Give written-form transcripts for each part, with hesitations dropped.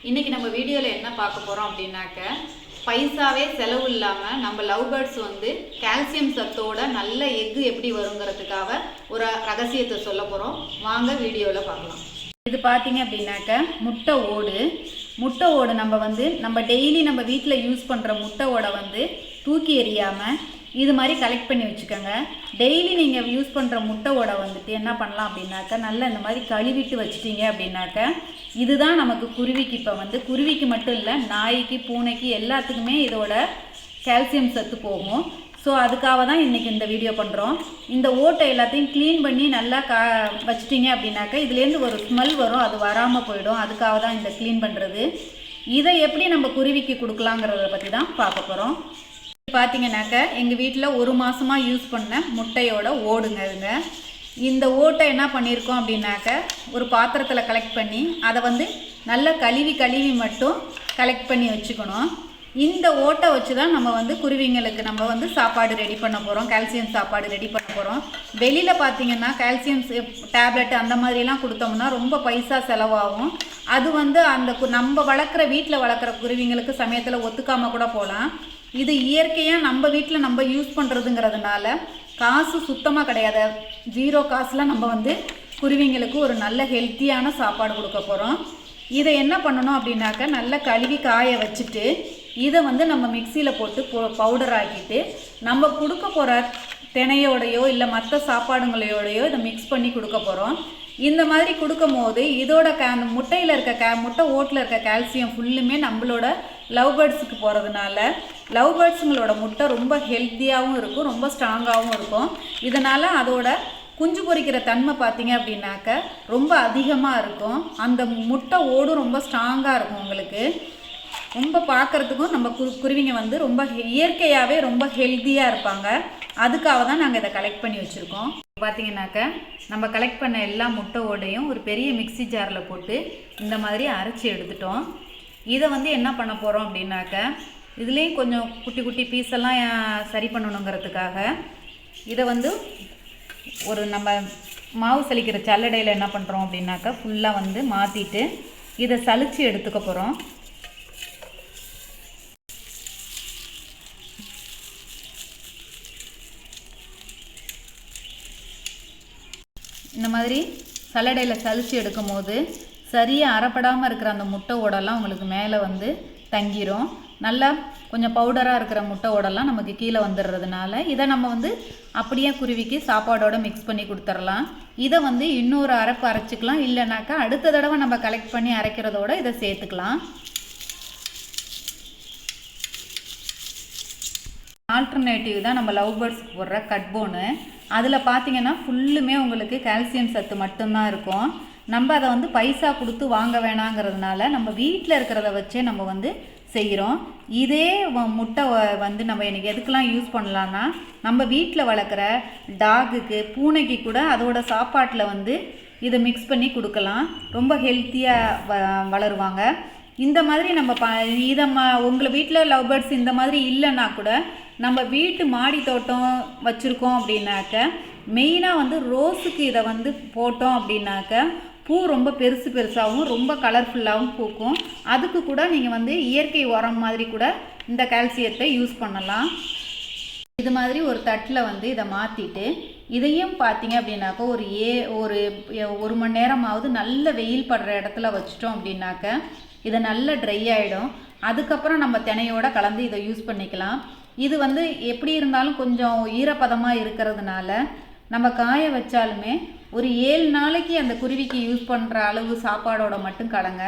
இன்றைக்கி நம்ம வீடியோவில் என்ன பார்க்க போகிறோம் அப்படின்னாக்க, பைசாவே செலவு இல்லாமல் நம்ம லவ் பேர்ட்ஸ் வந்து கால்சியம் சத்தோட நல்ல எக்கு எப்படி வருங்கிறதுக்காக ஒரு ரகசியத்தை சொல்ல போகிறோம். வாங்க வீடியோவில் பார்க்கலாம். இது பார்த்தீங்க அப்படின்னாக்க முட்டை ஓடு நம்ம டெய்லி நம்ம வீட்டில் யூஸ் பண்ணுற முட்டை ஓடை வந்து தூக்கி எறியாமல் இது மாதிரி கலெக்ட் பண்ணி வச்சுக்கோங்க. டெய்லி நீங்கள் யூஸ் பண்ணுற முட்டை ஓடை வந்துட்டு என்ன பண்ணலாம் அப்படின்னாக்க, நல்லா இந்த மாதிரி கழுவிட்டு வச்சிட்டிங்க அப்படின்னாக்க, இதுதான் நமக்கு குருவிக்கு இப்போ வந்து குருவிக்கு மட்டும் இல்லை, நாய்க்கு பூனைக்கு எல்லாத்துக்குமே இதோட கால்சியம் சத்து போகும். ஸோ அதுக்காக தான் இன்றைக்கி இந்த வீடியோ பண்ணுறோம். இந்த ஓட்டை எல்லாத்தையும் க்ளீன் பண்ணி நல்லா வச்சிட்டிங்க அப்படின்னாக்க இதுலேருந்து ஒரு ஸ்மெல் வரும், அது வராமல் போயிடும். அதுக்காக தான் இந்த க்ளீன் பண்ணுறது. இதை எப்படி நம்ம குருவிக்கு கொடுக்கலாங்கிறத பற்றி தான் பார்க்க போகிறோம். பார்த்தீங்கன்னாக்க எங்கள் வீட்டில் 1 மாதமாக யூஸ் பண்ண முட்டையோட ஓடுங்க இதுங்க. இந்த ஓட்டை என்ன பண்ணியிருக்கோம் அப்படின்னாக்க, ஒரு பாத்திரத்தில் கலெக்ட் பண்ணி அதை வந்து நல்லா கழுவி மட்டும் கலெக்ட் பண்ணி வச்சுக்கணும். இந்த ஓட்டை வச்சு தான் நம்ம வந்து குருவிங்களுக்கு நம்ம வந்து சாப்பாடு ரெடி பண்ண போகிறோம், கால்சியம் சாப்பாடு ரெடி பண்ண போகிறோம். வெளியில் பார்த்தீங்கன்னா கால்சியம் டேப்லெட் அந்த மாதிரிலாம் கொடுத்தோம்னா ரொம்ப பைசா செலவாகும். அது வந்து அந்த நம்ம வீட்டில் வளர்க்குற குருவிங்களுக்கு சமயத்தில் ஒத்துக்காமல் கூட போகலாம். இது இயற்கையாக நம்ம வீட்டில் நம்ம யூஸ் பண்ணுறதுங்கிறதுனால காசு சுத்தமாக கிடையாது. 0 காசில் நம்ம வந்து குருவிங்களுக்கு ஒரு நல்ல ஹெல்த்தியான சாப்பாடு கொடுக்க போகிறோம். இதை என்ன பண்ணணும் அப்படின்னாக்க, நல்லா கழுவி காய வச்சுட்டு இதை வந்து நம்ம மிக்சியில் போட்டு பவுடர் ஆக்கிட்டு நம்ம கொடுக்க போகிற தினையோடையோ இல்லை மற்ற சாப்பாடுங்களையோடையோ இதை மிக்ஸ் பண்ணி கொடுக்க போகிறோம். இந்த மாதிரி கொடுக்கும் போது இதோட அந்த முட்டையில் இருக்க முட்டை ஓட்டில் இருக்க கால்சியம் ஃபுல்லுமே நம்மளோட லவ் பேர்ட்ஸுக்கு போகிறதுனால லவ் பேர்ட்ஸுங்களோட முட்டை ரொம்ப ஹெல்த்தியாகவும் இருக்கும், ரொம்ப ஸ்ட்ராங்காகவும் இருக்கும். இதனால் அதோட குஞ்சு பொரிக்கிற தன்மை பார்த்தீங்க அப்படின்னாக்க ரொம்ப அதிகமாக இருக்கும். அந்த முட்டை ஓடும் ரொம்ப ஸ்ட்ராங்காக இருக்கும். உங்களுக்கு ரொம்ப பார்க்குறதுக்கும் நம்ம குருவிங்க வந்து ரொம்ப இயற்கையாகவே ரொம்ப ஹெல்த்தியாக இருப்பாங்க. அதுக்காக தான் நாங்கள் இதை கலெக்ட் பண்ணி வச்சுருக்கோம். பார்த்தீங்கன்னாக்க நம்ம கலெக்ட் பண்ண எல்லா முட்டை ஓடையும் ஒரு பெரிய மிக்சி ஜாரில் போட்டு இந்த மாதிரி அரைச்சி எடுத்துட்டோம். இதை வந்து என்ன பண்ண போகிறோம் அப்படின்னாக்க, இதுலேயும் கொஞ்சம் குட்டி பீஸெல்லாம் சரி பண்ணணுங்கிறதுக்காக இதை வந்து ஒரு நம்ம மாவு சலிக்கிற சல்லடையில் என்ன பண்ணுறோம் அப்படின்னாக்கா ஃபுல்லாக வந்து மாற்றிட்டு இதை சலித்து எடுத்துக்க போகிறோம். இந்த மாதிரி சல்லடையில் சலித்து எடுக்கும் போது சரியாக அரைப்படாமல் இருக்கிற அந்த முட்டை ஓடெல்லாம் உங்களுக்கு மேலே வந்து தங்கிரும். நல்லா கொஞ்சம் பவுடராக இருக்கிற முட்டை ஓடெல்லாம் நமக்கு கீழே வந்துடுறதுனால இதை நம்ம வந்து அப்படியே குருவிக்கு சாப்பாடோடு மிக்ஸ் பண்ணி கொடுத்துடலாம். இதை வந்து இன்னொரு அரைப்பு அரைச்சிக்கலாம், இல்லைனாக்கா அடுத்த தடவை நம்ம கலெக்ட் பண்ணி அரைக்கிறதோட இதை சேர்த்துக்கலாம். ஆல்டர்னேட்டிவ் தான் நம்ம லவ் பேர்ட்ஸ்க்கு போடுற கட்போனு. அதில் பார்த்தீங்கன்னா ஃபுல்லுமே உங்களுக்கு கால்சியம் சத்து மட்டும்தான் இருக்கும். நம்ம அதை வந்து பைசா கொடுத்து வாங்க வேணாங்கிறதுனால நம்ம வீட்டில் இருக்கிறத வச்சே நம்ம வந்து செய்கிறோம். இதே முட்டை வந்து நம்ம எனக்கு எதுக்கெல்லாம் யூஸ் பண்ணலான்னா, நம்ம வீட்டில் வளர்க்குற டாகுக்கு பூனைக்கு கூட அதோட சாப்பாட்டில் வந்து இதை மிக்ஸ் பண்ணி கொடுக்கலாம். ரொம்ப ஹெல்த்தியாக வளருவாங்க. இந்த மாதிரி நம்ம இதை உங்கள் வீட்டில் லவ் பேர்ட்ஸ் இந்த மாதிரி இல்லைன்னா கூட நம்ம வீட்டு மாடி தோட்டம் வச்சுருக்கோம் அப்படின்னாக்க, மெயினாக வந்து ரோஸுக்கு இதை வந்து போட்டோம் அப்படின்னாக்க பூ ரொம்ப பெருசாகவும் ரொம்ப கலர்ஃபுல்லாகவும் பூக்கும். அதுக்கு கூட நீங்கள் வந்து இயற்கை உரம் மாதிரி கூட இந்த கால்சியத்தை யூஸ் பண்ணலாம். இது மாதிரி ஒரு தட்டில் வந்து இதை மாற்றிட்டு இதையும் பார்த்தீங்க அப்படின்னாக்கா ஒரு மணி நேரமாவது நல்ல வெயில் படுற இடத்துல வச்சிட்டோம் அப்படின்னாக்க இதை நல்லா ட்ரை ஆகிடும். அதுக்கப்புறம் நம்ம தினையோட கலந்து இதை யூஸ் பண்ணிக்கலாம். இது வந்து எப்படி இருந்தாலும் கொஞ்சம் ஈரப்பதமாக இருக்கிறதுனால நம்ம காய வச்சாலுமே ஒரு 7 நாளைக்கு அந்த குருவிக்கு யூஸ் பண்ணுற அளவு சாப்பாடோட மட்டும் கலங்க.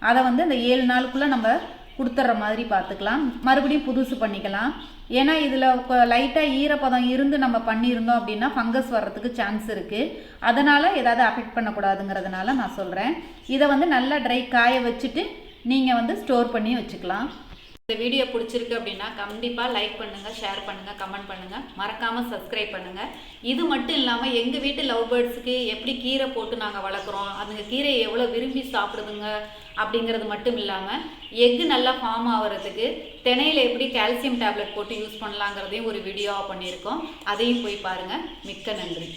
அதை வந்து அந்த 7 நாளுக்குள்ளே நம்ம கொடுத்துட்ற மாதிரி பார்த்துக்கலாம். மறுபடியும் புதுசு பண்ணிக்கலாம். ஏன்னா இதில் லைட்டாக ஈரப்பதம் இருந்து நம்ம பண்ணியிருந்தோம் அப்படின்னா ஃபங்கஸ் வர்றதுக்கு சான்ஸ் இருக்குது. அதனால் ஏதாவது அஃபெக்ட் பண்ணக்கூடாதுங்கிறதுனால நான் சொல்கிறேன். இதை வந்து நல்லா காய வச்சுட்டு நீங்கள் வந்து ஸ்டோர் பண்ணி வச்சுக்கலாம். இந்த வீடியோ பிடிச்சிருக்கு அப்படின்னா கண்டிப்பாக லைக் பண்ணுங்கள், ஷேர் பண்ணுங்கள், கமெண்ட் பண்ணுங்கள், மறக்காமல் சப்ஸ்கிரைப் பண்ணுங்கள். இது மட்டும் இல்லாமல் எங்கள் வீட்டு லவ் பேர்ட்ஸுக்கு எப்படி கீரை போட்டு நாங்கள் வளர்க்குறோம், அதுங்க கீரையை எவ்வளோ விரும்பி சாப்பிடுதுங்க அப்படிங்கிறது மட்டும் இல்லாமல் எக்கு நல்லா ஃபார்ம் ஆகிறதுக்கு தினையில் எப்படி கால்சியம் டேப்லெட் போட்டு யூஸ் பண்ணலாங்கிறதையும் ஒரு வீடியோவாக பண்ணியிருக்கோம். அதையும் போய் பாருங்கள். மிக்க நன்றி.